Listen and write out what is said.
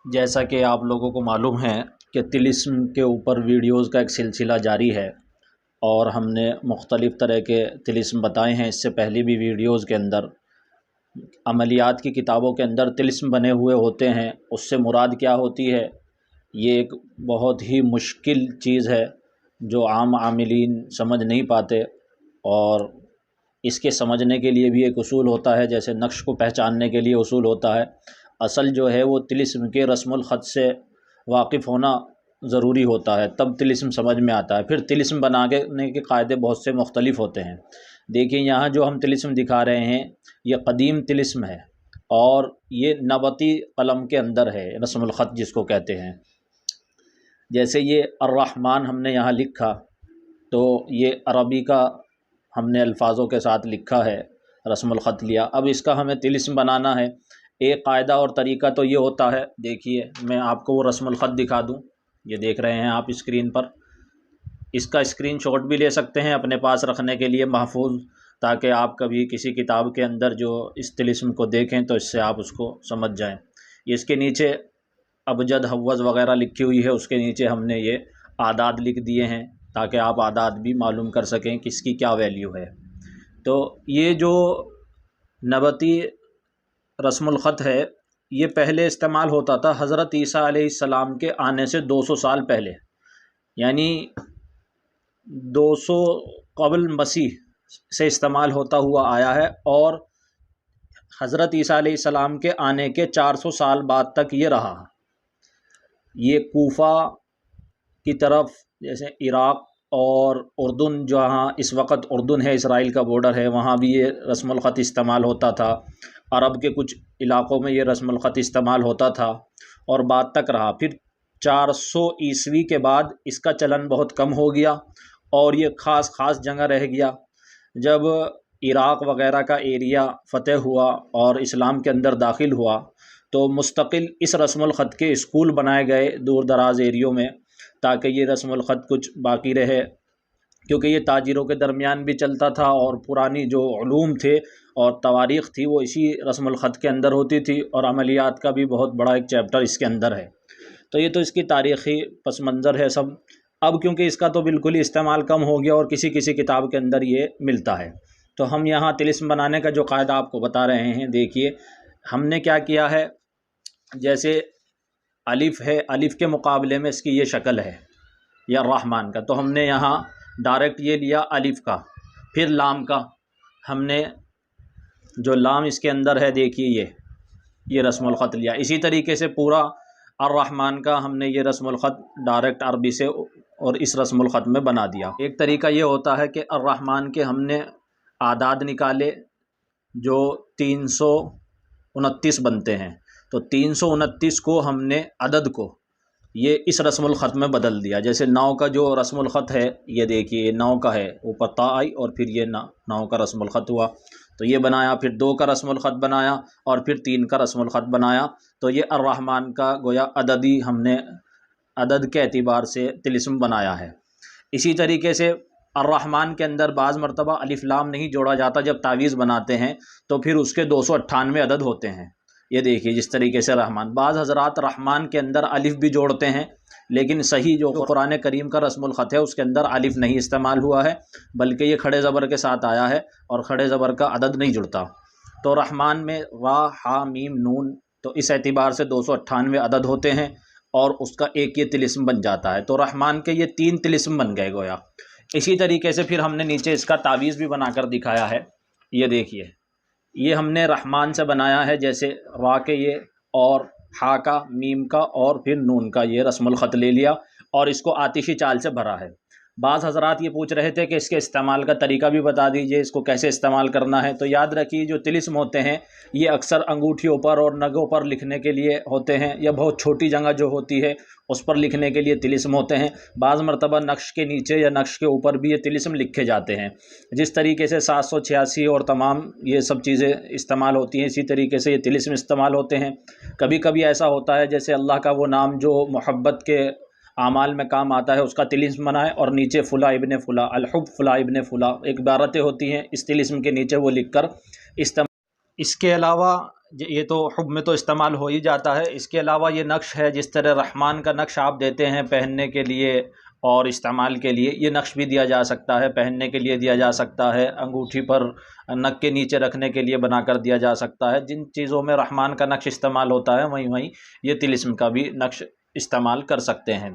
جیسا کہ آپ لوگوں کو معلوم ہے کہ طلسم کے اوپر ویڈیوز کا ایک سلسلہ جاری ہے، اور ہم نے مختلف طرح کے طلسم بتائے ہیں۔ اس سے پہلی بھی ویڈیوز کے اندر عملیات کی کتابوں کے اندر طلسم بنے ہوئے ہوتے ہیں۔ اس سے مراد کیا ہوتی ہے؟ یہ ایک بہت ہی مشکل چیز ہے جو عام عاملین سمجھ نہیں پاتے، اور اس کے سمجھنے کے لیے بھی ایک اصول ہوتا ہے، جیسے نقش کو پہچاننے کے لیے اصول ہوتا ہے۔ اصل جو ہے وہ طلسم کے رسم الخط سے واقف ہونا ضروری ہوتا ہے، تب طلسم سمجھ میں آتا ہے۔ پھر طلسم بنانے کے قاعدے بہت سے مختلف ہوتے ہیں۔ دیکھیں یہاں جو ہم طلسم دکھا رہے ہیں یہ قدیم طلسم ہے، اور یہ نبطی قلم کے اندر ہے، رسم الخط جس کو کہتے ہیں۔ جیسے یہ الرحمن ہم نے یہاں لکھا، تو یہ عربی کا ہم نے الفاظوں کے ساتھ لکھا ہے، رسم الخط لیا۔ اب اس کا ہمیں طلسم بنانا ہے۔ ایک قاعدہ اور طریقہ تو یہ ہوتا ہے، دیکھیے میں آپ کو وہ رسم الخط دکھا دوں، یہ دیکھ رہے ہیں آپ اسکرین پر۔ اس کا اسکرین شاٹ بھی لے سکتے ہیں اپنے پاس رکھنے کے لیے محفوظ، تاکہ آپ کبھی کسی کتاب کے اندر جو اس طلسم کو دیکھیں تو اس سے آپ اس کو سمجھ جائیں۔ اس کے نیچے ابجد حوض وغیرہ لکھی ہوئی ہے، اس کے نیچے ہم نے یہ اعداد لکھ دیے ہیں تاکہ آپ اعداد بھی معلوم کر سکیں کس کی کیا ویلیو ہے۔ تو یہ جو نبطی رسم الخط ہے یہ پہلے استعمال ہوتا تھا حضرت عیسیٰ علیہ السلام کے آنے سے 200 سال پہلے، یعنی 200 قبل مسیح سے استعمال ہوتا ہوا آیا ہے، اور حضرت عیسیٰ علیہ السلام کے آنے کے 400 سال بعد تک یہ رہا۔ یہ کوفہ کی طرف، جیسے عراق اور اردن، جہاں اس وقت اردن ہے، اسرائیل کا بارڈر ہے، وہاں بھی یہ رسم الخط استعمال ہوتا تھا۔ عرب کے کچھ علاقوں میں یہ رسم الخط استعمال ہوتا تھا اور بعد تک رہا۔ پھر 400 عیسوی کے بعد اس کا چلن بہت کم ہو گیا، اور یہ خاص جگہ رہ گیا۔ جب عراق وغیرہ کا ایریا فتح ہوا اور اسلام کے اندر داخل ہوا، تو مستقل اس رسم الخط کے اسکول بنائے گئے دور دراز ایریوں میں، تاکہ یہ رسم الخط کچھ باقی رہے، کیونکہ یہ تاجروں کے درمیان بھی چلتا تھا، اور پرانی جو علوم تھے اور تواریخ تھی وہ اسی رسم الخط کے اندر ہوتی تھی، اور عملیات کا بھی بہت بڑا ایک چیپٹر اس کے اندر ہے۔ تو یہ تو اس کی تاریخی پس منظر ہے سب۔ اب کیونکہ اس کا تو بالکل ہی استعمال کم ہو گیا، اور کسی کتاب کے اندر یہ ملتا ہے، تو ہم یہاں طلسم بنانے کا جو قاعدہ آپ کو بتا رہے ہیں، دیکھیے ہم نے کیا کیا ہے۔ جیسے الف ہے، الف کے مقابلے میں اس کی یہ شکل ہے، یا الرحمن کا، تو ہم نے یہاں ڈائریکٹ یہ لیا الف کا۔ پھر لام کا ہم نے جو لام اس کے اندر ہے، دیکھیے یہ رسم الخط لیا۔ اسی طریقے سے پورا الرحمن کا ہم نے یہ رسم الخط ڈائریکٹ عربی سے اور اس رسم الخط میں بنا دیا۔ ایک طریقہ یہ ہوتا ہے کہ الرحمن کے ہم نے اعداد نکالے جو 329 بنتے ہیں، تو 329 کو ہم نے عدد کو یہ اس رسم الخط میں بدل دیا۔ جیسے 9 کا جو رسم الخط ہے، یہ دیکھیے 9 کا ہے، اوپر تا آئی اور پھر یہ 9 کا رسم الخط ہوا، تو یہ بنایا۔ پھر 2 کا رسم الخط بنایا، اور پھر 3 کا رسم الخط بنایا۔ تو یہ الرحمن کا گویا عددی ہم نے عدد کے اعتبار سے طلسم بنایا ہے۔ اسی طریقے سے الرحمن کے اندر بعض مرتبہ الف لام نہیں جوڑا جاتا، جب تعویذ بناتے ہیں تو پھر اس کے 298 عدد ہوتے ہیں۔ یہ دیکھیے جس طریقے سے رحمان، بعض حضرات رحمان کے اندر الف بھی جوڑتے ہیں، لیکن صحیح جو قرآن کریم کا رسم الخط ہے اس کے اندر الف نہیں استعمال ہوا ہے، بلکہ یہ کھڑے زبر کے ساتھ آیا ہے، اور کھڑے زبر کا عدد نہیں جڑتا۔ تو رحمان میں را ہا میم نون، تو اس اعتبار سے 298 عدد ہوتے ہیں، اور اس کا ایک یہ طلسم بن جاتا ہے۔ تو رحمان کے یہ 3 طلسم بن گئے گویا۔ اسی طریقے سے پھر ہم نے نیچے اس کا تعویذ بھی بنا کر دکھایا ہے، یہ دیکھیے یہ ہم نے رحمان سے بنایا ہے، جیسے را کے یہ، اور ہا کا، میم کا، اور پھر نون کا یہ رسم الخط لے لیا، اور اس کو آتشی چال سے بھرا ہے۔ بعض حضرات یہ پوچھ رہے تھے کہ اس کے استعمال کا طریقہ بھی بتا دیجئے، اس کو کیسے استعمال کرنا ہے۔ تو یاد رکھیے جو طلسم ہوتے ہیں یہ اکثر انگوٹھیوں پر اور نگوں پر لکھنے کے لیے ہوتے ہیں، یا بہت چھوٹی جگہ جو ہوتی ہے اس پر لکھنے کے لیے طلسم ہوتے ہیں۔ بعض مرتبہ نقش کے نیچے یا نقش کے اوپر بھی یہ طلسم لکھے جاتے ہیں، جس طریقے سے 786 اور تمام یہ سب چیزیں استعمال ہوتی ہیں، اسی طریقے سے یہ طلسم استعمال ہوتے ہیں۔ کبھی کبھی ایسا ہوتا ہے جیسے اللہ کا وہ نام جو محبت کے اعمال میں کام آتا ہے اس کا طلسم بنائے، اور نیچے فلاں ابن فلاں، الحب فلاں ابن فلاں، ایک عبارتیں ہوتی ہیں اس طلسم کے نیچے وہ لکھ کر استعمال۔ اس کے علاوہ یہ تو حب میں تو استعمال ہو ہی جاتا ہے۔ اس کے علاوہ یہ نقش ہے، جس طرح رحمان کا نقش آپ دیتے ہیں پہننے کے لیے اور استعمال کے لیے، یہ نقش بھی دیا جا سکتا ہے، پہننے کے لیے دیا جا سکتا ہے، انگوٹھی پر نک کے نیچے رکھنے کے لیے بنا کر دیا جا سکتا ہے۔ جن چیزوں میں رحمان کا نقش استعمال ہوتا ہے وہیں یہ طلسم کا بھی نقش استعمال کر سکتے ہیں۔